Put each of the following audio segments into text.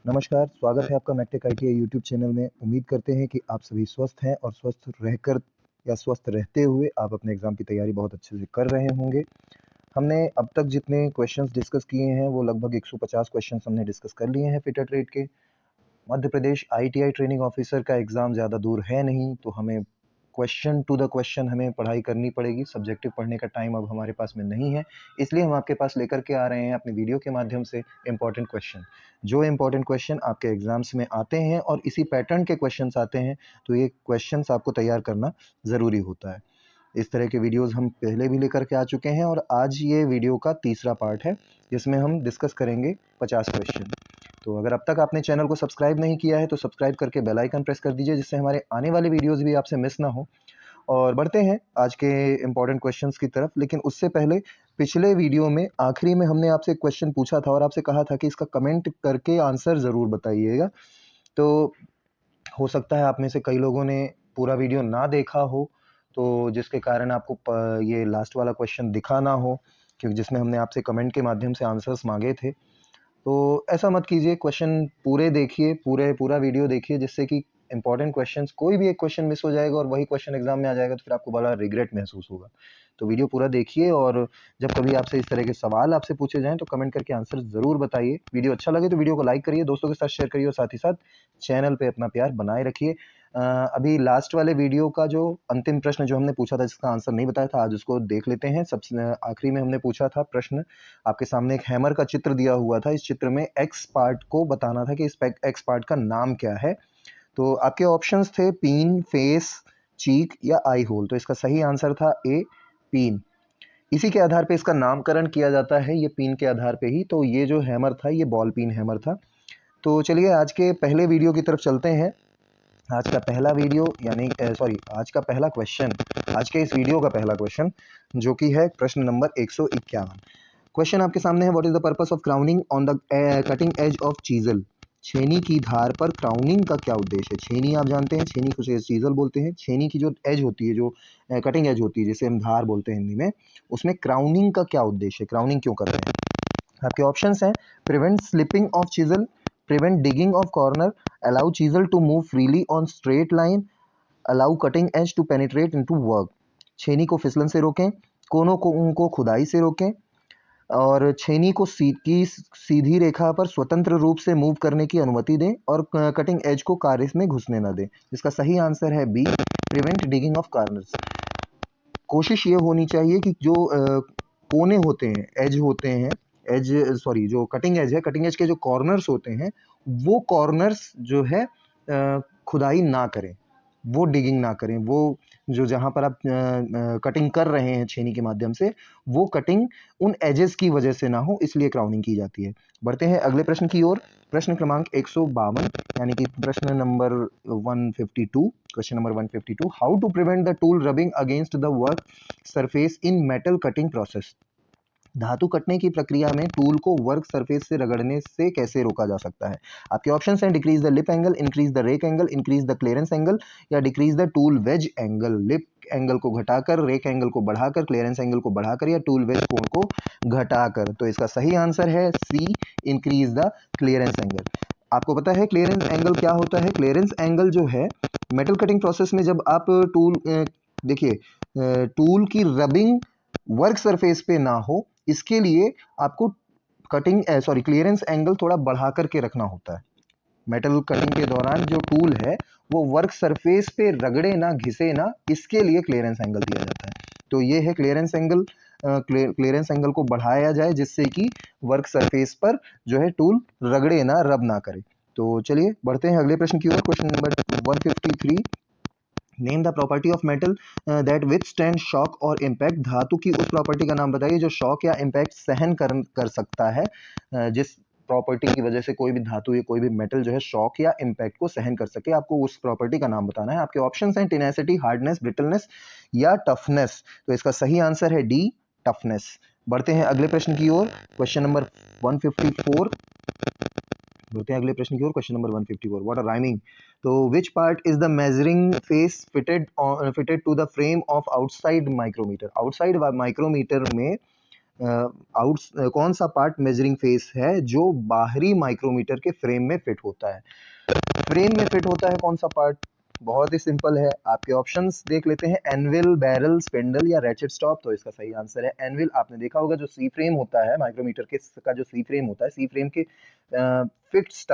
नमस्कार, स्वागत है आपका मैकटेक आईटीआई यूट्यूब चैनल में। उम्मीद करते हैं कि आप सभी स्वस्थ हैं और स्वस्थ रहकर या स्वस्थ रहते हुए आप अपने एग्ज़ाम की तैयारी बहुत अच्छे से कर रहे होंगे। हमने अब तक जितने क्वेश्चंस डिस्कस किए हैं वो लगभग 150 क्वेश्चंस हमने डिस्कस कर लिए हैं फिटर ट्रेड के। Madhya Pradesh ITI training officer का एग्ज़ाम ज़्यादा दूर है नहीं, तो हमें क्वेश्चन टू द क्वेश्चन हमें पढ़ाई करनी पड़ेगी। सब्जेक्टिव पढ़ने का टाइम अब हमारे पास में नहीं है, इसलिए हम आपके पास लेकर के आ रहे हैं अपनी वीडियो के माध्यम से इम्पॉर्टेंट क्वेश्चन। जो इम्पॉर्टेंट क्वेश्चन आपके एग्जाम्स में आते हैं और इसी पैटर्न के क्वेश्चंस आते हैं, तो ये क्वेश्चंस आपको तैयार करना ज़रूरी होता है। इस तरह के वीडियोस हम पहले भी लेकर के आ चुके हैं और आज ये वीडियो का तीसरा पार्ट है, जिसमें हम डिस्कस करेंगे 50 क्वेश्चन। तो अगर अब तक आपने चैनल को सब्सक्राइब नहीं किया है तो सब्सक्राइब करके बेल आइकन प्रेस कर दीजिए, जिससे हमारे आने वाले वीडियोस भी आपसे मिस ना हो। और बढ़ते हैं आज के इम्पोर्टेंट क्वेश्चंस की तरफ, लेकिन उससे पहले पिछले वीडियो में आखिरी में हमने आपसे एक क्वेश्चन पूछा था और आपसे कहा था कि इसका कमेंट करके आंसर ज़रूर बताइएगा। तो हो सकता है आप में से कई लोगों ने पूरा वीडियो ना देखा हो, तो जिसके कारण आपको ये लास्ट वाला क्वेश्चन दिखा ना हो, क्योंकि जिसमें हमने आपसे कमेंट के माध्यम से आंसर्स मांगे थे। तो ऐसा मत कीजिए, क्वेश्चन पूरे देखिए, पूरा वीडियो देखिए, जिससे कि इंपॉर्टेंट क्वेश्चंस, कोई भी एक क्वेश्चन मिस हो जाएगा और वही क्वेश्चन एग्जाम में आ जाएगा तो फिर आपको बड़ा रिग्रेट महसूस होगा। तो वीडियो पूरा देखिए और जब कभी आपसे इस तरह के सवाल आपसे पूछे जाएं तो कमेंट करके आंसर ज़रूर बताइए। वीडियो अच्छा लगे तो वीडियो को लाइक करिए, दोस्तों के साथ शेयर करिए और साथ ही साथ चैनल पे अपना प्यार बनाए रखिए। अभी लास्ट वाले वीडियो का जो अंतिम प्रश्न जो हमने पूछा था, जिसका आंसर नहीं बताया था, आज उसको देख लेते हैं। सबसे आखिरी में हमने पूछा था प्रश्न, आपके सामने एक हैमर का चित्र दिया हुआ था। इस चित्र में एक्स पार्ट को बताना था कि इस एक्स पार्ट का नाम क्या है। तो आपके ऑप्शंस थे पीन, फेस, चीक या आई होल। तो इसका सही आंसर था ए, पीन। इसी के आधार पे इसका नामकरण किया जाता है, ये पीन के आधार पे ही। तो ये जो हैमर था ये बॉल पीन हैमर था। तो चलिए आज के पहले वीडियो की तरफ चलते हैं। आज का पहला वीडियो यानी आज का पहला क्वेश्चन, आज के इस वीडियो का पहला क्वेश्चन जो कि है प्रश्न नंबर 151। क्वेश्चन आपके सामने है, what is the purpose of crowning on the cutting edge of chisel. छेनी की धार पर क्राउनिंग का क्या उद्देश्य है। छेनी आप जानते हैं, छेनी को चीजल बोलते हैं। छेनी की जो एज होती है, जो कटिंग एज होती है, जिसे हम धार बोलते हैं हिंदी में, उसमें क्राउनिंग का क्या उद्देश्य है, क्राउनिंग क्यों कर रहे हैं। आपके ऑप्शंस हैं, prevent slipping of chisel, prevent digging of corner, allow chisel to move freely on straight line, allow cutting edge to penetrate into work. छेनी को फिसलन से रोकें, कोनों को उनको खुदाई से रोकें, और छेनी को सीधी रेखा पर स्वतंत्र रूप से मूव करने की अनुमति दें, और कटिंग एज को कार्य में घुसने न दें। इसका सही आंसर है B, prevent digging of corners. कोशिश ये होनी चाहिए कि जो कोने होते हैं, एज होते हैं, जो कटिंग एज है, कटिंग एज के जो कॉर्नर्स होते हैं, वो कॉर्नर्स जो है खुदाई ना करें, वो डिगिंग ना करें। वो जो जहाँ पर आप कटिंग कर रहे हैं छेनी के माध्यम से, वो कटिंग उन एजेस की वजह से ना हो, इसलिए क्राउनिंग की जाती है। बढ़ते हैं अगले प्रश्न की ओर। प्रश्न क्रमांक 152 यानी कि प्रश्न number 152। Question number 152, how to prevent the tool rubbing against the work surface in metal cutting process. धातु कटने की प्रक्रिया में टूल को वर्क सरफेस से रगड़ने से कैसे रोका जा सकता है। आपके ऑप्शंस हैं, decrease the lip angle, increase the rake angle, increase the clearance angle, या decrease the tool wedge angle. Lip angle को घटाकर, रेक एंगल को बढ़ाकर, क्लियरेंस एंगल को बढ़ाकर, या टूल वेज कोण को घटाकर। तो इसका सही आंसर है सी, इंक्रीज द क्लियरेंस एंगल। आपको पता है क्लियरेंस एंगल क्या होता है। क्लियरेंस एंगल जो है, मेटल कटिंग प्रोसेस में जब आप टूल देखिए, टूल की रबिंग वर्क सरफेस पे ना हो, इसके लिए आपको क्लियरेंस एंगल थोड़ा बढ़ा करके रखना होता है। मेटल कटिंग के दौरान जो टूल है वो वर्क सरफेस पे रगड़े ना, घिसे ना, इसके लिए क्लियरेंस एंगल दिया जाता है। तो ये है क्लियरेंस एंगल। क्लियरेंस एंगल को बढ़ाया जाए जिससे कि वर्क सरफेस पर जो है टूल रगड़े ना, रब ना करे। तो चलिए बढ़ते हैं अगले प्रश्न की ओर। Question number 153, name the property of metal that withstand shock और इम्पैक्ट। धातु की उस प्रॉपर्टी का नाम बताइए जो शॉक या इम्पैक्ट सहन कर सकता है। जिस प्रॉपर्टी की वजह से कोई भी धातु या कोई भी मेटल जो है शॉक या इम्पैक्ट को सहन कर सके, आपको उस प्रॉपर्टी का नाम बताना है। आपके ऑप्शंस हैं, टेनेसिटी, हार्डनेस, ब्रिटलनेस या टफनेस। तो इसका सही आंसर है डी, टफनेस। बढ़ते हैं अगले प्रश्न की ओर। Question number 154। बढ़ते हैं अगले प्रश्न की ओर। Question number 154, what are reaming. तो which part is the measuring face fitted to the frame of outside micrometer. Outside micrometer में आउट कौन सा पार्ट मेजरिंग फेस है जो बाहरी माइक्रोमीटर के फ्रेम में फिट होता है? फ्रेम में फिट होता है कौन सा पार्ट? बहुत ही सिंपल है, आपके ऑप्शंस देख लेते हैं, एनविल, बैरल, स्पिंडल या रैचेट स्टॉप। तो इसका सही आंसर है एनविल। आपने देखा होगा जो सी फ्रेम होता है माइक्रोमीटर के का जो सी फ्रेम होता है, सी फ्रेम के फिक्स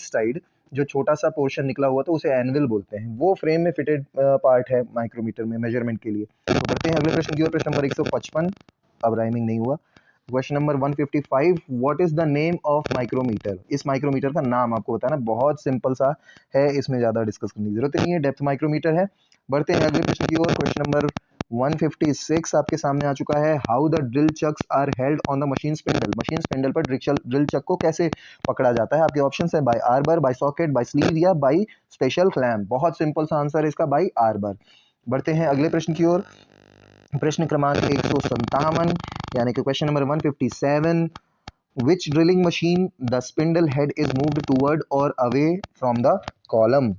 साइड जो छोटा सा पोर्शन निकला हुआ था उसे एनविल बोलते हैं, वो फ्रेम में फिटेड पार्ट है माइक्रोमीटर में मेजरमेंट के लिए। तो बढ़ते हैं अगले प्रश्न की ओर, प्रश्न नंबर 155। अब राइमिंग नहीं हुआ। Question number 155, what is the name of micrometer? इस माइक्रोमीटर का नाम आपको बताना, बहुत सिंपल सा है, इसमें ज्यादा डिस्कस करने की जरूरत नहीं है, डेप्थ माइक्रोमीटर है। बढ़ते हैं अगले प्रश्न की ओर, क्वेश्चन नंबर 156 आपके सामने आ चुका है। How the drill chucks are held on the machine spindle? Machine spindle पर ड्रिल चक को कैसे पकड़ा जाता है? आपके ऑप्शन है by arbor, by socket, by sleeve या बाय स्पेशल क्लैम्प। बहुत सिंपल सा आंसर है इसका, बाय आर्बर। बढ़ते हैं अगले प्रश्न की ओर, प्रश्न क्रमांक 157 यानी कि question number 157, which drilling machine the spindle head is moved toward or away from the column?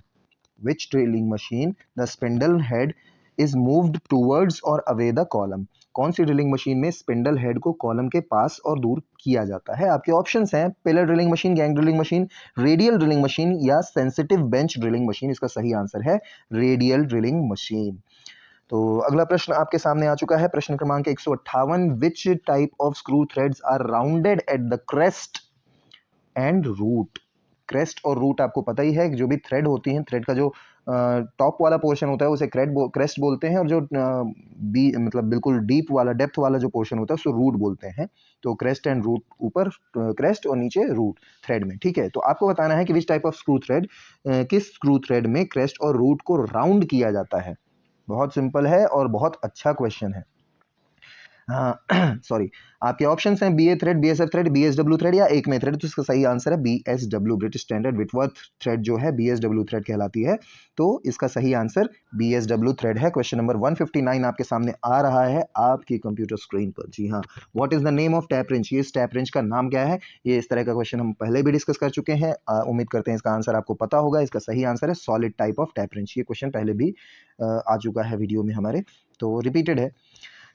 Which drilling machine the spindle head is moved towards or away the column? कौन सी ड्रिलिंग मशीन में spindle head को column के पास और दूर किया जाता है? आपके ऑप्शंस हैं pillar drilling machine, gang drilling machine, radial drilling machine या सेंसिटिव बेंच ड्रिलिंग मशीन। इसका सही आंसर है रेडियल ड्रिलिंग मशीन। तो अगला प्रश्न आपके सामने आ चुका है, प्रश्न क्रमांक 158, which type of screw threads are rounded at the crest and root? Crest और रूट आपको पता ही है, जो भी थ्रेड होती हैं, थ्रेड का जो टॉप वाला पोर्शन होता है उसे क्रेस्ट बोलते हैं, और जो मतलब बिल्कुल डीप वाला डेप्थ वाला जो पोर्शन होता है उसको रूट बोलते हैं। तो क्रेस्ट एंड रूट, ऊपर क्रेस्ट और नीचे रूट थ्रेड में, ठीक है। तो आपको बताना है कि विच टाइप ऑफ स्क्रू थ्रेड, किस स्क्रू थ्रेड में क्रेस्ट और रूट को राउंड किया जाता है? बहुत सिंपल है और बहुत अच्छा क्वेश्चन है। हाँ सॉरी, आपके ऑप्शंस हैं BA thread, BSF thread, BSW thread या एक में थ्रेड। तो इसका सही आंसर है BSW, British standard Whitworth thread जो है बीएसडब्ल्यू थ्रेड कहलाती है। तो इसका सही आंसर बीएसडब्ल्यू थ्रेड है। क्वेश्चन नंबर 159 आपके सामने आ रहा है आपकी कंप्यूटर स्क्रीन पर। जी हाँ, what is the name of tap wrench? ये इस टैप रेंच का नाम क्या है? ये इस तरह का क्वेश्चन हम पहले भी डिस्कस कर चुके हैं, उम्मीद करते हैं इसका आंसर आपको पता होगा। इसका सही आंसर है solid type of tap wrench. ये क्वेश्चन पहले भी आ चुका है वीडियो में हमारे, तो रिपीटेड है।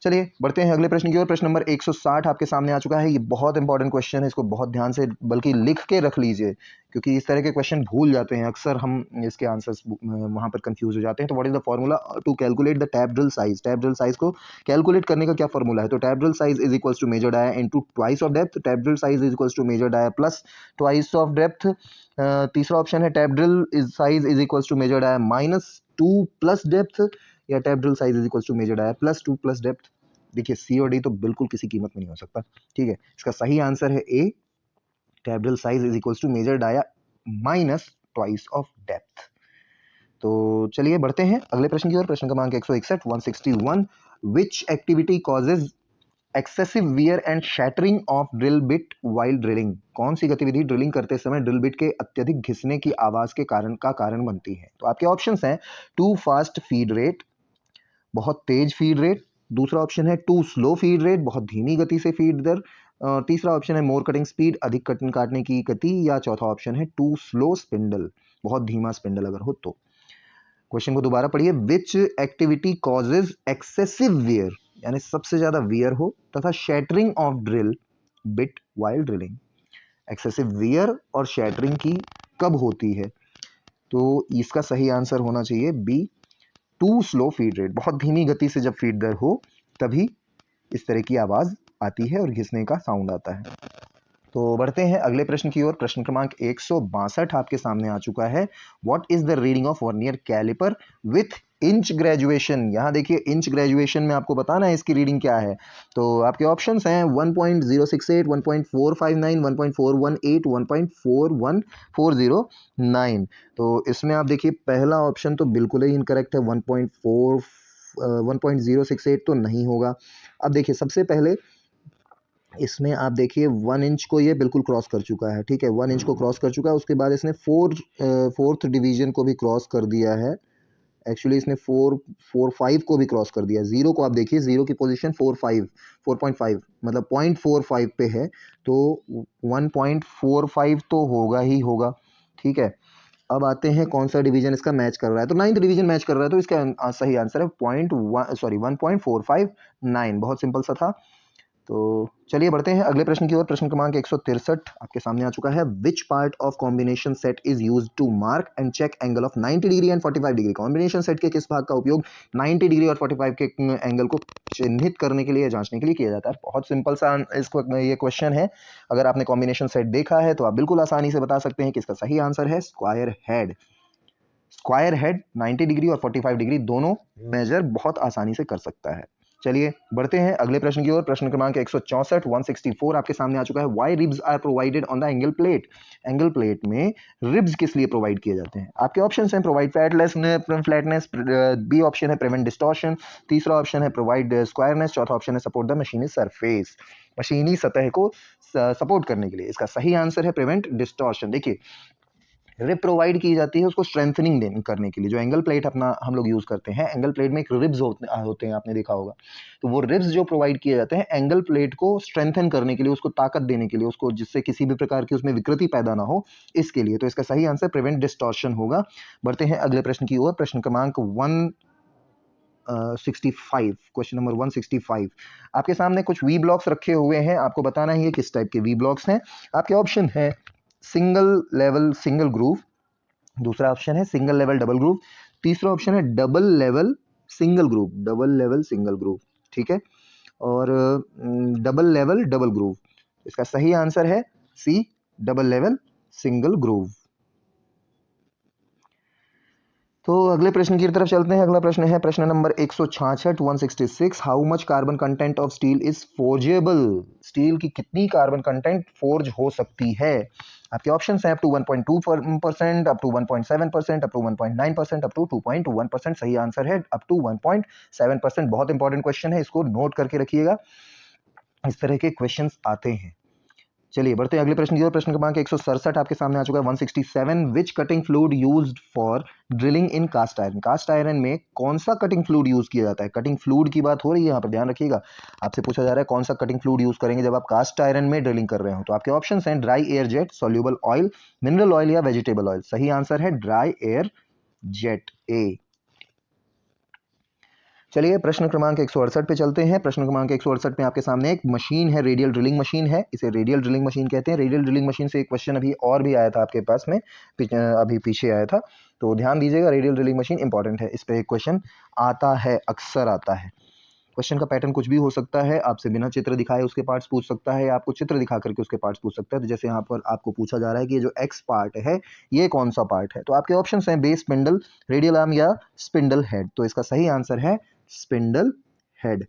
चलिए बढ़ते हैं अगले प्रश्न की ओर, प्रश्न नंबर 160 आपके सामने आ चुका है। ये बहुत इंपॉर्टेंट क्वेश्चन है, इसको बहुत ध्यान से बल्कि लिख के रख लीजिए, क्योंकि इस तरह के क्वेश्चन भूल जाते हैं अक्सर, हम इसके आंसर्स वहां पर कंफ्यूज हो जाते हैं। तो what is the formula to calculate the tap drill size? Tap drill size को कैलकुलेट करने का क्या फॉर्मूला है? तो tap drill size is equals to major dia into twice of depth. Tap drill size is equals to major dia plus twice of depth. तीसरा option है tap drill size is equals to major dia minus 2 plus depth, या tap drill size is equals to major dia plus 2 plus depth. देखिए C और D तो बिल्कुल किसी कीमत में नहीं हो सकता, ठीक है। इसका सही आंसर है A, tap drill size is equals to major dia minus twice of depth. तो चलिए बढ़ते हैं अगले प्रश्न की ओर, प्रश्न क्रमांक 161, 161, which activity causes excessive wear and shattering of drill bit while drilling? कौन सी गतिविधि ड्रिलिंग करते समय ड्रिल बिट के अत्यधिक घिसने की आवाज के कारण बनती है? तो आपके ऑप्शंस हैं टू फास्ट फीड रेट, बहुत तेज फीड रेट। दूसरा ऑप्शन है टू स्लो फीड रेट, बहुत धीमी गति से फीड दर। तीसरा ऑप्शन है मोर कटिंग स्पीड, अधिक कटिंग काटने की गति। या चौथा ऑप्शन है टू स्लो स्पिंडल, बहुत धीमा स्पिंडल अगर हो तो। क्वेश्चन को दोबारा पढ़िए, विच एक्टिविटी कॉजेज एक्सेसिव वियर, यानी सबसे ज्यादा वियर हो, तथा shattering of drill bit while drilling. Excessive wear और शैटरिंग की कब होती है? तो इसका सही आंसर होना चाहिए B, too slow feed rate. बहुत धीमी गति से जब फीड दर हो तभी इस तरह की आवाज आती है और घिसने का साउंड आता है। तो बढ़ते हैं अगले प्रश्न की ओर, प्रश्न क्रमांक 162 आपके सामने आ चुका है। What is the reading of vernier caliper with inch graduation? यहां देखिए इंच ग्रेजुएशन में आपको बताना है इसकी रीडिंग क्या है। तो आपके ऑप्शंस हैं 1.068, 1.459, 1.418, 1.41409। तो इसमें आप देखिए पहला ऑप्शन तो बिल्कुल ही इनकरेक्ट है, 1.068 तो नहीं होगा। अब देखिए सबसे पहले इसमें आप देखिए 1 इंच को ये बिल्कुल क्रॉस कर चुका है, ठीक है, 1 इंच को क्रॉस कर चुका है। उसके बाद इसने फोर्थ डिवीजन को भी क्रॉस कर दिया है। एक्चुअली इसने 4.5 को भी क्रॉस कर दिया। जीरो को आप देखिए, जीरो की पोजीशन 4.5 मतलब 0.45 पे है, तो 1.45 तो होगा ही होगा, ठीक है। अब आते हैं कौन सा डिवीजन इसका मैच कर रहा है, तो 9th डिवीजन मैच कर रहा है, तो इसका सही आंसर है 1.459। बहुत सिंपल सा था। तो चलिए बढ़ते हैं अगले प्रश्न की ओर। प्रश्न क्रमांक 163 आपके सामने आ चुका है। Which part of combination set is used to mark and check angle of 90 degree and 45 degree. Combination set के किस भाग का उपयोग 90 डिग्री और 45 के एंगल को चिन्हित करने के लिए, जांचने के लिए किया जाता है? बहुत सिंपल सा इसको ये क्वेश्चन है। अगर आपने कॉम्बिनेशन सेट देखा है तो आप बिल्कुल आसानी से बता सकते हैं कि इसका सही आंसर है square head. Square head 90 degree और 45 डिग्री दोनों मेजर बहुत आसानी से कर सकता है। चलिए बढ़ते हैं अगले प्रश्न की ओर। प्रश्न क्रमांक 164 164 आपके सामने आ चुका है। Why ribs are provided on the angle plate. Angle plate में रिब्स किस लिए प्रोवाइड किए जाते हैं? आपके ऑप्शंस हैं प्रोवाइड फ्लैटनेस, बी ऑप्शन है प्रिवेंट डिस्टॉर्शन, तीसरा ऑप्शन है प्रोवाइड स्क्वायरनेस, चौथा ऑप्शन है सपोर्ट द मशीनी सरफेस, मशीनी सतह को सपोर्ट करने के लिए। इसका सही आंसर है प्रिवेंट डिस्टॉर्शन। देखिए रिब प्रोवाइड की जाती है उसको स्ट्रेंथनिंग करने के लिए। जो एंगल प्लेट अपना हम लोग यूज करते हैं, एंगल प्लेट में एक रिब्स होते हैं, आपने देखा होगा। तो वो रिब्स जो प्रोवाइड किए जाते हैं एंगल प्लेट को स्ट्रेंथन करने के लिए, उसको ताकत देने के लिए, उसको जिससे किसी भी प्रकार की उसमें विकृति पैदा ना हो, इसके लिए। तो इसका सही आंसर प्रिवेंट डिस्टॉर्शन होगा। बढ़ते हैं अगले प्रश्न की ओर। प्रश्न क्रमांक 165, क्वेश्चन नंबर 165 आपके सामने कुछ वी ब्लॉक्स रखे हुए हैं। आपको बताना है किस टाइप के वी ब्लॉक्स हैं। आपके ऑप्शन है सिंगल लेवल सिंगल ग्रूव, दूसरा ऑप्शन है सिंगल लेवल डबल ग्रूव, तीसरा ऑप्शन है double level single groove, double level single groove, ठीक है, और डबल लेवल डबल ग्रूव। इसका सही आंसर है सी, डबल लेवल सिंगल ग्रूव। तो अगले प्रश्न की तरफ चलते हैं। अगला प्रश्न है प्रश्न number 166 166। How much carbon content of steel is forgeable. Steel की कितनी कार्बन कंटेंट फोर्ज हो सकती है? आपके ऑप्शंस हैं up to 1.2%, up to 1.7%, up to 1.9%, up to 2.1%। सही आंसर है अप टू 1.7%। बहुत इंपॉर्टेंट क्वेश्चन है, इसको नोट करके रखिएगा, इस तरह के क्वेश्चंस आते हैं। चलिए बढ़ते हैं अगले प्रश्न की ओर। प्रश्न क्रमांक 167 आपके सामने आ चुका है। 167 which cutting fluid used for drilling in cast iron. Cast iron में कौन सा कटिंग फ्लूइड यूज किया जाता है? कटिंग फ्लूइड की बात हो रही है यहाँ पर, ध्यान रखिएगा। आपसे पूछा जा रहा है कौन सा कटिंग फ्लूइड यूज करेंगे जब आप कास्ट आयरन में ड्रिलिंग कर रहे हो। तो आपके ऑप्शन हैं dry air jet, soluble oil, mineral oil या वेजिटेबल ऑयल। सही आंसर है ड्राई एयर जेट, ए। चलिए प्रश्न क्रमांक 168 पे चलते हैं। प्रश्न क्रमांक 168 में आपके सामने एक मशीन है, रेडियल ड्रिलिंग मशीन है। इसे रेडियल ड्रिलिंग मशीन कहते हैं। रेडियल ड्रिलिंग मशीन से एक क्वेश्चन अभी और भी आया था आपके पास में, अभी पीछे आया था, तो ध्यान दीजिएगा। रेडियल ड्रिलिंग मशीन इंपॉर्टेंट है, इस पर एक क्वेश्चन आता है, अक्सर आता है। क्वेश्चन का पैटर्न कुछ भी हो सकता है, आपसे बिना चित्र दिखाए उसके पार्ट्स पूछ सकता है, आपको चित्र दिखा करके उसके पार्ट्स पूछ सकता है। तो जैसे यहाँ पर आपको पूछा जा रहा है कि ये जो एक्स पार्ट है ये कौन सा पार्ट है, तो आपके ऑप्शंस हैं बेस स्पिंडल, रेडियल आर्म या स्पिंडल हेड। तो इसका सही आंसर है स्पिंडल हेड।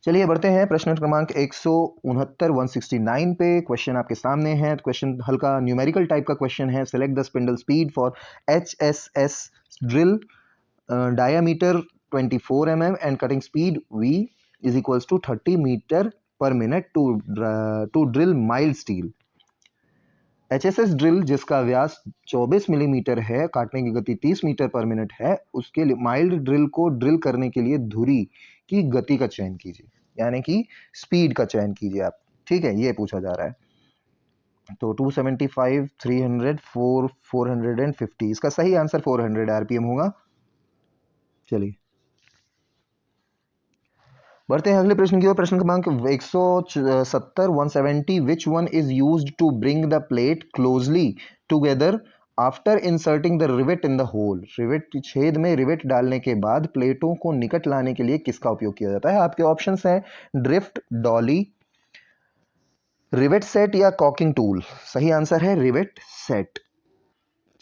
चलिए बढ़ते हैं प्रश्न क्रमांक 169 169 पे। क्वेश्चन आपके सामने है। क्वेश्चन हल्का न्यूमेरिकल टाइप का क्वेश्चन है। Select the spindle speed for HSS drill, diameter 24 mm and cutting speed V is equals to 30 metre पर minute to drill mild steel. HSS drill जिसका व्यास 24 मिलीमीटर है, काटने की गति 30 मीटर पर मिनट है, उसके लिए माइल्ड ड्रिल को ड्रिल करने के लिए धुरी की गति का चयन कीजिए, यानी कि स्पीड का चयन कीजिए आप, ठीक है, ये पूछा जा रहा है। तो 275, 300, 450, इसका सही आंसर 400 आरपीएम होगा। चलिए बढ़ते हैं अगले प्रश्न की ओर। प्रश्न क्रमांक 170 170। Which one is used to bring the plate closely together after inserting the rivet in the hole. Rivet, छेद में रिवेट डालने के बाद प्लेटों को निकट लाने के लिए किसका उपयोग किया जाता है? आपके ऑप्शंस हैं ड्रिफ्ट, डॉली, रिवेट सेट या कॉकिंग टूल। सही आंसर है रिवेट सेट।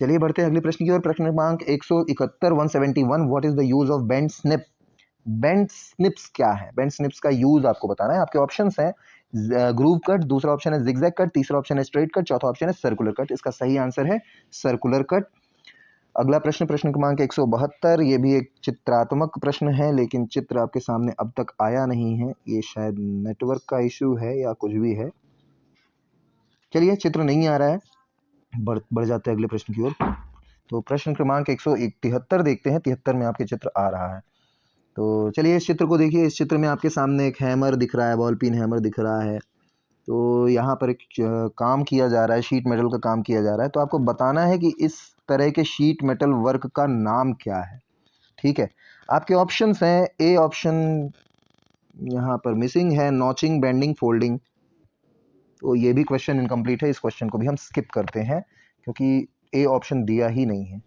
चलिए बढ़ते हैं अगले प्रश्न की ओर। प्रश्न क्रमांक 171 171। What is the use of bend snip. Bend snips क्या है? बेंड स्निप्स का यूज आपको बताना है। आपके ऑप्शंस हैं ग्रूव कट, दूसरा ऑप्शन है जिगजैग कट, तीसरा ऑप्शन है स्ट्रेट कट, चौथा ऑप्शन है सर्कुलर कट। इसका सही आंसर है सर्कुलर कट। अगला प्रश्न प्रश्न क्रमांक 172। ये भी एक चित्रात्मक प्रश्न है, लेकिन चित्र आपके सामने अब तक आया नहीं है, ये शायद नेटवर्क का इश्यू है या कुछ भी है। चलिए चित्र नहीं आ रहा है, बढ़ जाते हैं अगले प्रश्न की ओर। तो प्रश्न क्रमांक 173 देखते हैं। 73 में आपके चित्र आ रहा है। तो चलिए इस चित्र को देखिए। इस चित्र में आपके सामने एक हैमर दिख रहा है, बॉल पिन हैमर दिख रहा है। तो यहाँ पर एक काम किया जा रहा है, शीट मेटल का काम किया जा रहा है। तो आपको बताना है कि इस तरह के शीट मेटल वर्क का नाम क्या है, ठीक है। आपके ऑप्शंस हैं ए ऑप्शन यहाँ पर मिसिंग है नॉचिंग, बेंडिंग, फोल्डिंग, तो ये भी क्वेश्चन इनकम्प्लीट है, इस क्वेश्चन को भी हम स्किप करते हैं क्योंकि ए ऑप्शन दिया ही नहीं है।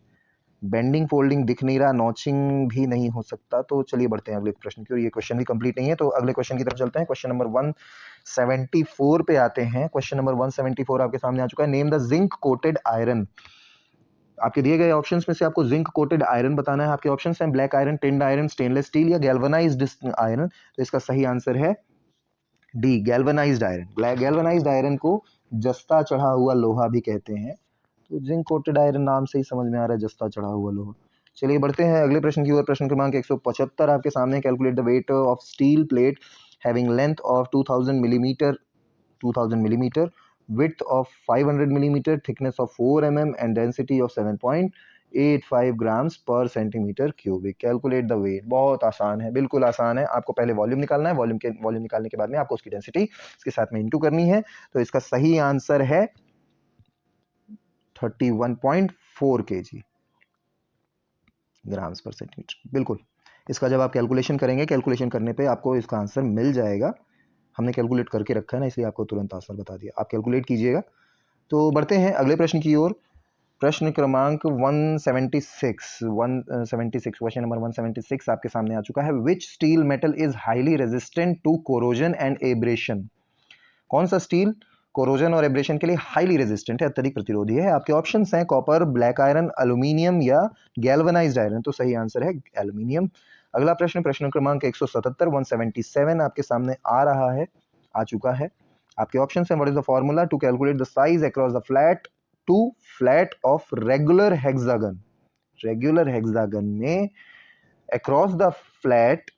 बेंडिंग फोल्डिंग दिख नहीं रहा, नॉचिंग भी नहीं हो सकता, तो चलिए बढ़ते हैं अगले प्रश्न की ओर। ये क्वेश्चन भी कंप्लीट नहीं है, तो अगले क्वेश्चन की तरफ चलते हैं। क्वेश्चन नंबर 174 पे आते हैं। क्वेश्चन नंबर 174 आपके सामने आ चुका है। Name the zinc coated iron. आपके दिए गए ऑप्शंस में से आपको जिंक कोटेड आयरन बताना है। आपके ऑप्शंस हैं black iron, tinned iron, stainless steel या गैल्वेनाइज्ड आयरन। तो इसका सही आंसर है D, galvanised iron. Galvanised iron को जस्ता चढ़ा हुआ लोहा भी कहते हैं, तो जिंक कोटेड आयरन नाम से ही समझ में आ रहा है जस्ता चढ़ा हुआ लोहा। चलिए बढ़ते हैं अगले प्रश्न की ओर। प्रश्न क्रमांक 175 आपके सामने। Calculate the weight of steel plate having length of 2000 millimetre, width of 500 millimeter, thickness of 4 mm and density of 7.85 grams per centimeter cubic. Calculate the weight। बहुत आसान है, बिल्कुल आसान है। आपको पहले वॉल्यूम निकालना है, वॉल्यूम निकालने के बाद में आपको उसकी डेंसिटी इसके साथ में इंटू करनी है। तो इसका सही आंसर है 31.4 kg, ग्राम्स पर सेंटीमीटर। बिल्कुल, इसका जब आप कैलकुलेशन करेंगे, कैलकुलेशन करने पे आपको इसका आंसर मिल जाएगा। हमने कैलकुलेट करके रखा है ना, इसलिए आपको तुरंत आंसर बता दिया, आप कैलकुलेट कीजिएगा। तो बढ़ते हैं अगले प्रश्न की ओर। प्रश्न क्रमांक 176, क्वेश्चन नंबर 176 आपके सामने आ चुका है। Which steel metal is highly resistant to corrosion and abrasion. कौन सा स्टील कोरोजन और एब्रेशन के लिए हाईली रेजिस्टेंट है, अत्यधिक प्रतिरोधी है? आपके ऑप्शंस हैं कॉपर, ब्लैक आयरन, एल्यूमिनियम या गैल्वेनाइज्ड आयरन। तो सही आंसर है एल्यूमिनियम। अगला प्रश्न, प्रश्न क्रमांक 177, 177 आपके सामने आ रहा है, आ चुका है। आपके ऑप्शंस हैं what is the formula to calculate the size across the flat to flat of regular hexagon. Regular hexagon में अक्रॉस द फ्लैट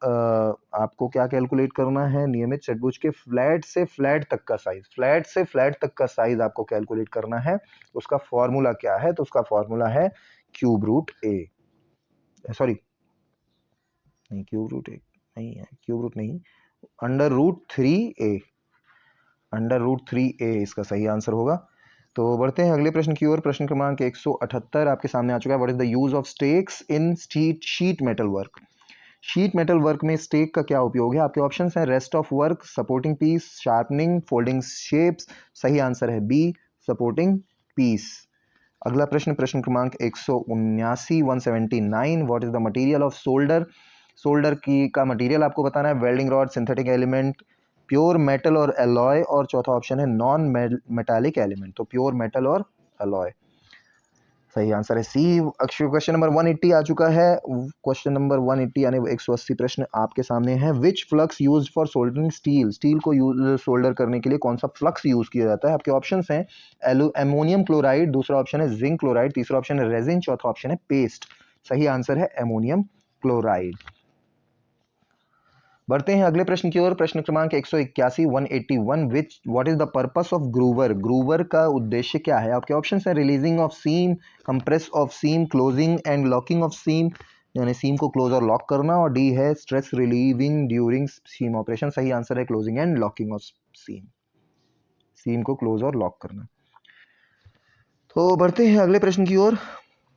आपको क्या कैलकुलेट करना है? नियमित चतुर्भुज के फ्लैट से फ्लैट तक का साइज, फ्लैट से फ्लैट तक का साइज आपको कैलकुलेट करना है। उसका फॉर्मूला क्या है? तो उसका फॉर्मूला है क्यूब रूट ए, सॉरी नहीं, क्यूब रूट ए नहीं है, क्यूब रूट नहीं, under root 3a, under root 3a इसका सही आंसर होगा। तो बढ़ते हैं अगले प्रश्न की ओर। प्रश्न क्रमांक 178 आपके सामने आ चुका है। What is the use of stakes in sheet metal work. Sheet metal work में स्टेक का क्या उपयोग है? आपके ऑप्शंस हैं rest of work, supporting piece, sharpening, folding shapes. सही आंसर है बी, सपोर्टिंग पीस। अगला प्रश्न, प्रश्न क्रमांक 179, 179, what is the material of solder. Solder की का मटेरियल आपको बताना है। Welding rod, synthetic element, pure metal और एलॉय, और चौथा ऑप्शन है नॉन मेटालिक एलिमेंट। तो प्योर मेटल और एलॉय, सही आंसर है सी। क्वेश्चन नंबर 180 आ चुका है। क्वेश्चन नंबर 180 यानी 180 प्रश्न आपके सामने है। Which flux used for soldering steel. Steel को सोल्डर करने के लिए कौन सा फ्लक्स यूज किया जाता है? आपके ऑप्शंस हैं एमोनियम क्लोराइड, दूसरा ऑप्शन है जिंक क्लोराइड, तीसरा ऑप्शन है रेजिन, चौथा ऑप्शन है पेस्ट। सही आंसर है एमोनियम क्लोराइड। बढ़ते हैं अगले प्रश्न की ओर। प्रश्न क्रमांक 181, 181, which what is the purpose of groover. Groover का उद्देश्य क्या है? आपके ऑप्शंस हैं releasing of seam, compress of seam, closing and locking of seam, यानी सीम को क्लोज और लॉक करना, और डी है stress relieving during seam operation. सही आंसर है क्लोजिंग एंड लॉकिंग ऑफ सीम, सीम को क्लोज और लॉक करना। तो बढ़ते हैं अगले प्रश्न की ओर।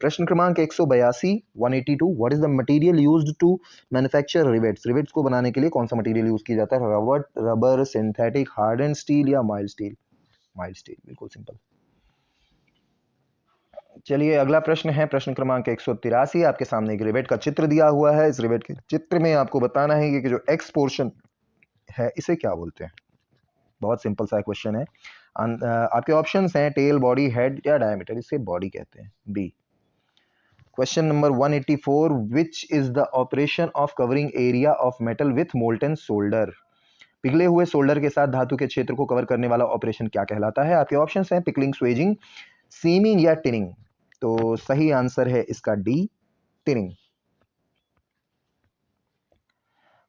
प्रश्न क्रमांक 182, 182, what is the material used to manufacture rivets. Rivets को बनाने के लिए कौन सा मटेरियल यूज किया जाता है? रबर, सिंथेटिक, हार्डन स्टील या माइल्ड स्टील। माइल्ड स्टील, बिल्कुल सिंपल। चलिए अगला प्रश्न है प्रश्न क्रमांक 183। आपके सामने एक रिवेट का चित्र दिया हुआ है। इस रिवेट के चित्र में आपको बताना है कि जो एक्स पोर्शन है इसे क्या बोलते हैं। बहुत सिंपल सा क्वेश्चन है। आपके ऑप्शंस हैं टेल, बॉडी, हेड या डायमीटर। इसे बॉडी कहते हैं, B. Question number 184, which is the operation of covering area of metal with molten solder. पिघले हुए सोल्डर के साथ धातु के क्षेत्र को कवर करने वाला ऑपरेशन क्या कहलाता है? आपके ऑप्शंस हैं पिकलिंग, स्वेजिंग, सीमिंग या टिनिंग। तो सही आंसर है इसका डी, टिनिंग।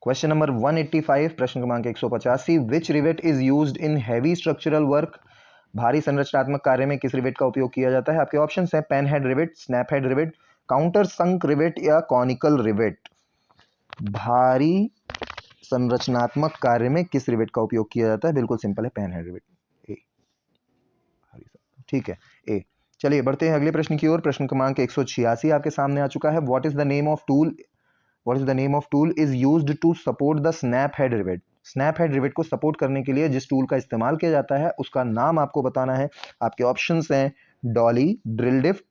क्वेश्चन नंबर 185, प्रश्न क्रमांक 185, which rivet is used in heavy structural work. भारी संरचनात्मक कार्य में किस रिवेट का उपयोग किया जाता है? आपके ऑप्शंस हैं pan head rivet, snap head rivet, countersunk rivet या कॉनिकल रिवेट। भारी संरचनात्मक कार्य में किस रिवेट का उपयोग किया जाता है? बिल्कुल सिंपल है, पेन हेड रिवेट, ए। ठीक है, ए। चलिए बढ़ते हैं अगले प्रश्न की ओर। प्रश्न क्रमांक 186 आपके सामने आ चुका है। What is the name of tool what is the name of tool is used to support the snap head rivet? Snap head rivet को सपोर्ट करने के लिए जिस टूल का इस्तेमाल किया जाता है उसका नाम आपको बताना है। आपके ऑप्शंस हैं डॉली, ड्रिफ्ट,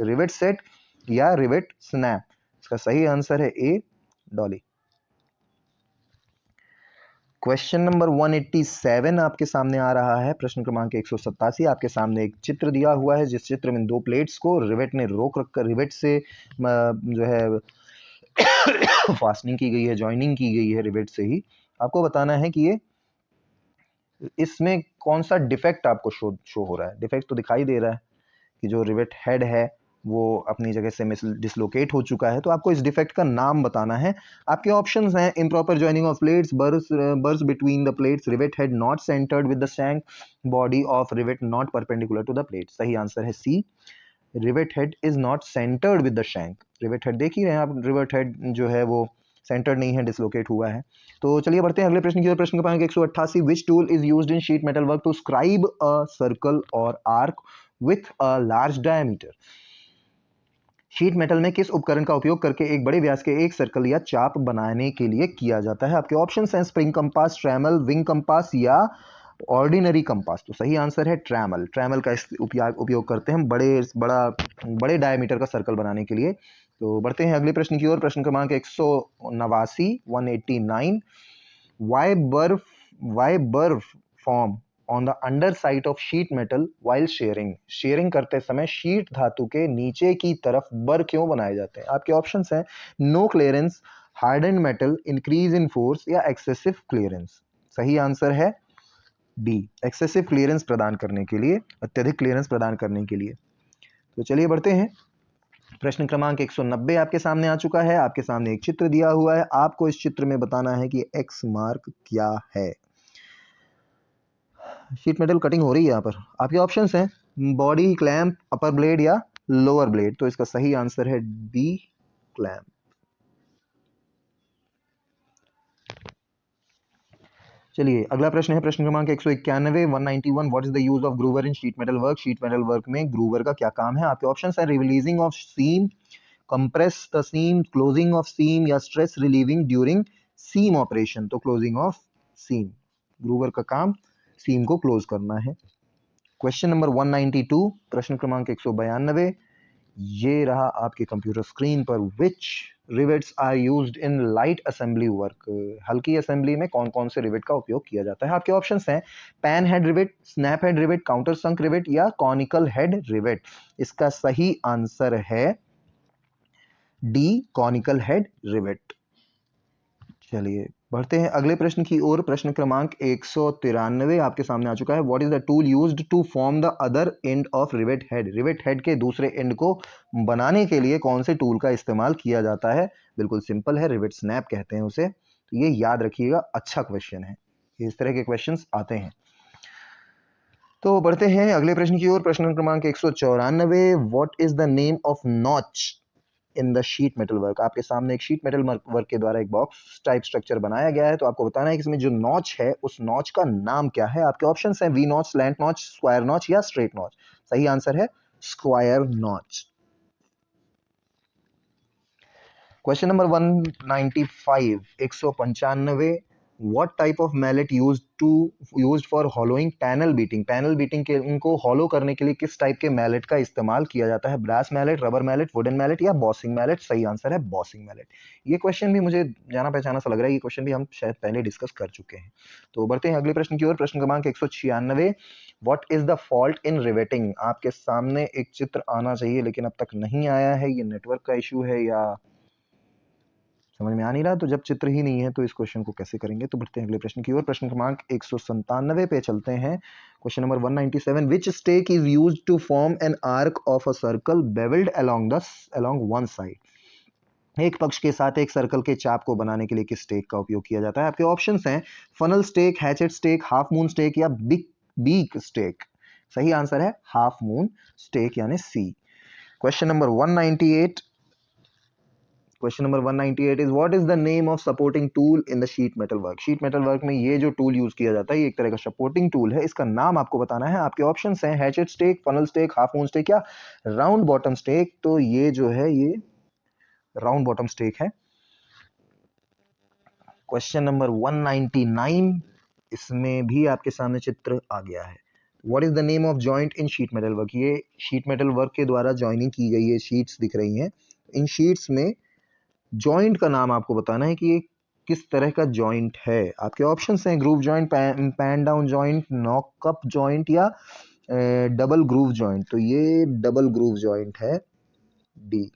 रिवेट सेट या रिवेट स्नैप। इसका सही आंसर है ए, डॉली। क्वेश्चन नंबर 187 आपके सामने आ रहा है। प्रश्न क्रमांक 187। आपके सामने एक चित्र दिया हुआ है जिस चित्र में दो प्लेट्स को रिवेट ने रोक रखकर रिवेट से जो है फास्टनिंग की गई है, जॉइनिंग की गई है रिवेट से ही। आपको बताना है कि ये इसमें कौन सा डिफेक्ट आपको शो हो रहा है। डिफेक्ट तो दिखाई दे रहा है कि जो रिवेट हेड है वो अपनी जगह से डिसलोकेट हो चुका है। तो आपको इस डिफेक्ट का नाम बताना है। आपके ऑप्शंस हैं improper joining of plates, burrs between the plates, rivet head not centred with the shank, body of rivet not perpendicular to the plate. सही आंसर है C, rivet head is not centred with the shank. Rivet head देख ही रहे हैं आप, rivet head जो है वो सेंटर्ड नहीं है, डिसलोकेट हुआ है। तो चलिए बढ़ते हैं अगले प्रश्न की ओर। प्रश्न क्रमांक 188। Which tool is used in sheet metal work to scribe a circle और arc with a large diameter? Sheet metal में किस उपकरण का उपयोग करके एक बड़े व्यास के एक सर्कल या चाप बनाने के लिए किया जाता है? आपके ऑप्शंस हैं स्प्रिंग कंपास, ट्रेमल, विंग कंपास या ऑर्डिनरी कंपास। तो सही आंसर है ट्रेमल। ट्रेमल का उपयोग करते हैं बड़े डायमीटर का सर्कल बनाने के लिए। तो बढ़ते हैं अगले प्रश्न की ओर। प्रश्न क्रमांक 189 189। वाई बर्फ form on the under side of sheet metal while sharing? Sharing करते समय शीट धातु के नीचे की तरफ बर क्यों बनाए जाते हैं? आपके ऑप्शंस हैं no clearance, hardened metal, increase in force या एक्सेसिव क्लियरेंस। सही आंसर है डी, एक्सेसिव क्लियरेंस प्रदान करने के लिए, अत्यधिक क्लियरेंस प्रदान करने के लिए। तो चलिए बढ़ते हैं। प्रश्न क्रमांक 190 आपके सामने आ चुका है। आपके सामने एक चित्र दिया हुआ है। आपको इस चित्र में बताना है कि एक्स मार्क क्या है। शीट मेटल कटिंग हो रही है यहाँ पर। आपके ऑप्शंस हैं बॉडी, क्लैंप, अपर ब्लेड या लोअर ब्लेड। तो इसका सही आंसर है बी, क्लैंप। चलिए अगला प्रश्न है प्रश्न क्रमांक 191 191। What is the use of groover in sheet metal work? Sheet metal work में ग्रूवर का क्या काम है? आपके ऑप्शंस हैं releasing of seam, compress the seam, closing of seam या stress relieving during seam operation. तो क्लोजिंग ऑफ सीम। ग्रूवर का काम सीम को क्लोज करना है। Question number 192। प्रश्न क्रमांक 192 ये रहा आपके कंप्यूटर स्क्रीन पर। Which rivets are used in light assembly work? हल्की असेंबली में कौन कौन से रिवेट का उपयोग किया जाता है? आपके ऑप्शंस हैं pan head rivet, snap head rivet, countersunk rivet या कॉनिकल हेड रिवेट। इसका सही आंसर है डी, कॉनिकल हेड रिवेट। चलिए बढ़ते हैं अगले प्रश्न की ओर। प्रश्न क्रमांक 193 आपके सामने आ चुका है। What is the tool used to form the other end of rivet head? Rivet head के दूसरे एंड को बनाने के लिए कौन से टूल का इस्तेमाल किया जाता है? बिल्कुल सिंपल है, रिवेट स्नैप कहते हैं उसे। तो ये याद रखिएगा, अच्छा क्वेश्चन है। इस तरह के क्वेश्चंस आते हैं। तो बढ़ते हैं अगले प्रश्न की ओर। प्रश्न क्रमांक 194। What is the name of notch in the sheet metal work? आपके सामने एक शीट मेटल वर्क के द्वारा एक बॉक्स टाइप स्ट्रक्चर बनाया गया है। तो आपको बताना है कि इसमें जो नॉच है उस नॉच का नाम क्या है? आपके ऑप्शंस हैं V notch, slant notch, square notch या स्ट्रेट नॉच। सही आंसर है square notch. Question number 195 195। What type of mallet used for hollowing panel beating? Panel beating के उनको हॉलो करने के लिए किस टाइप के मैलेट का इस्तेमाल किया जाता है? Brass mallet, rubber mallet, wooden mallet या बॉसिंग मैलेट? सही आंसर है बॉसिंग मैलेट। ये क्वेश्चन भी मुझे जाना पहचाना सा लग रहा है। ये क्वेश्चन भी हम शायद पहले डिस्कस कर चुके हैं। तो बढ़ते हैं अगले प्रश्न की ओर। प्रश्न क्रमांक 196। What is the fault in riveting? आपके सामने एक चित्र आना चाहिए लेकिन अब तक नहीं आया है। ये नेटवर्क का इशू है या समझ में आ नहीं रहा? तो जब चित्र ही नहीं है तो इस क्वेश्चन को कैसे करेंगे? तो बढ़ते हैं अगले प्रश्न की ओर। प्रश्न क्रमांक 197 पे चलते हैं। Question number 197। Which stake is used to form an arc of a circle bevelled along one side? एक पक्ष के साथ एक सर्कल के चाप को बनाने के लिए किस स्टेक का उपयोग किया जाता है? आपके ऑप्शंस हैं funnel stake, hatchet stake, half moon stake या बीक स्टेक। सही आंसर है हाफ मून स्टेक यानी C. Question number 198। Question number 198 is what is the name of supporting tool in the sheet metal work? Sheet metal work में ये जो tool use किया जाता है ये एक तरह का सपोर्टिंग टूल है। इसका नाम आपको बताना है। आपके ऑप्शंस हैं hatchet stake, funnel stake, half moon stake या राउंड बॉटम स्टेक। तो ये जो है ये राउंड बॉटम स्टेक है। क्वेश्चन नंबर 199, इसमें भी आपके सामने चित्र आ गया है। What is the name of joint in sheet metal work? ये शीट मेटल वर्क के द्वारा ज्वाइनिंग की गई है, शीट्स दिख रही हैं। इन शीट्स में जॉइंट का नाम आपको बताना है कि ये किस तरह का जॉइंट है। आपके ऑप्शंस हैं groove joint, pen down joint, knock up joint या डबल ग्रूव जॉइंट। तो ये डबल ग्रूव जॉइंट है, डी।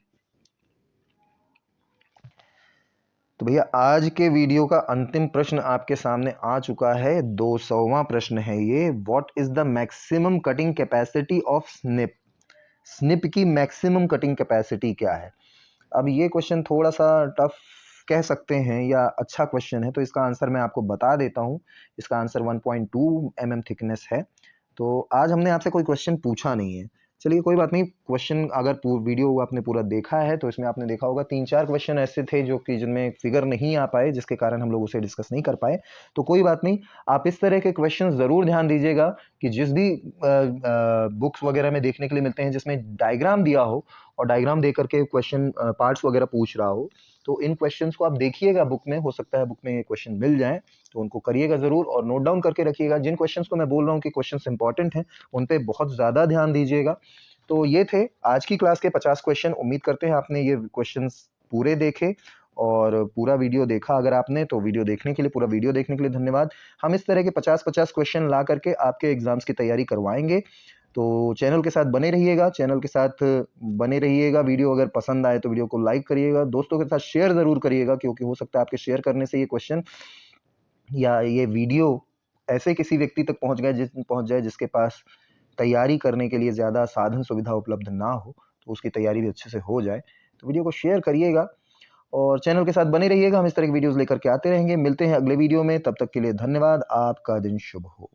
तो भैया आज के वीडियो का अंतिम प्रश्न आपके सामने आ चुका है, 200वां प्रश्न है ये। What is the maximum cutting capacity of snip? Snip की मैक्सिमम कटिंग कैपेसिटी क्या है? अब ये क्वेश्चन थोड़ा सा टफ कह सकते हैं या अच्छा क्वेश्चन है, तो इसका आंसर मैं आपको बता देता हूं। इसका आंसर 1.2 mm थिकनेस है। तो आज हमने आपसे कोई क्वेश्चन पूछा नहीं है, चलिए कोई बात नहीं। क्वेश्चन अगर वीडियो आपने पूरा देखा है तो इसमें आपने देखा होगा 3-4 क्वेश्चन ऐसे थे जो कि जिनमें फिगर नहीं आ पाए, जिसके कारण हम लोग उसे डिस्कस नहीं कर पाए। तो कोई बात नहीं, आप इस तरह के क्वेश्चन जरूर ध्यान दीजिएगा कि जिस भी बुक्स वगैरह में देखने के लिए मिलते हैं जिसमें डायग्राम दिया हो और डायग्राम दे करके क्वेश्चन पार्ट्स वगैरह पूछ रहा हो, तो इन क्वेश्चंस को आप देखिएगा बुक में, हो सकता है बुक में ये क्वेश्चन मिल जाए, तो उनको करिएगा जरूर और नोट डाउन करके रखिएगा। जिन क्वेश्चंस को मैं बोल रहा हूँ कि क्वेश्चंस इंपॉर्टेंट हैं, उन पे बहुत ज्यादा ध्यान दीजिएगा। तो ये थे आज की क्लास के 50 क्वेश्चन। उम्मीद करते हैं आपने ये क्वेश्चंस पूरे देखे और पूरा वीडियो देखा। अगर आपने, तो वीडियो देखने के लिए, पूरा वीडियो देखने के लिए धन्यवाद। हम इस तरह के 50-50 क्वेश्चन ला करके आपके एग्जाम्स की तैयारी करवाएंगे। तो चैनल के साथ बने रहिएगा, चैनल के साथ बने रहिएगा। वीडियो अगर पसंद आए तो वीडियो को लाइक करिएगा, दोस्तों के साथ शेयर जरूर करिएगा, क्योंकि हो सकता है आपके शेयर करने से ये क्वेश्चन या ये वीडियो ऐसे किसी व्यक्ति तक पहुंच जाए जिसके पास तैयारी करने के लिए ज़्यादा साधन सुविधा उपलब्ध ना हो, तो उसकी तैयारी भी अच्छे से हो जाए। तो वीडियो को शेयर करिएगा और चैनल के साथ बने रहिएगा। हम इस तरह की वीडियोस लेकर के आते रहेंगे। मिलते हैं अगले वीडियो में, तब तक के लिए धन्यवाद। आपका दिन शुभ हो।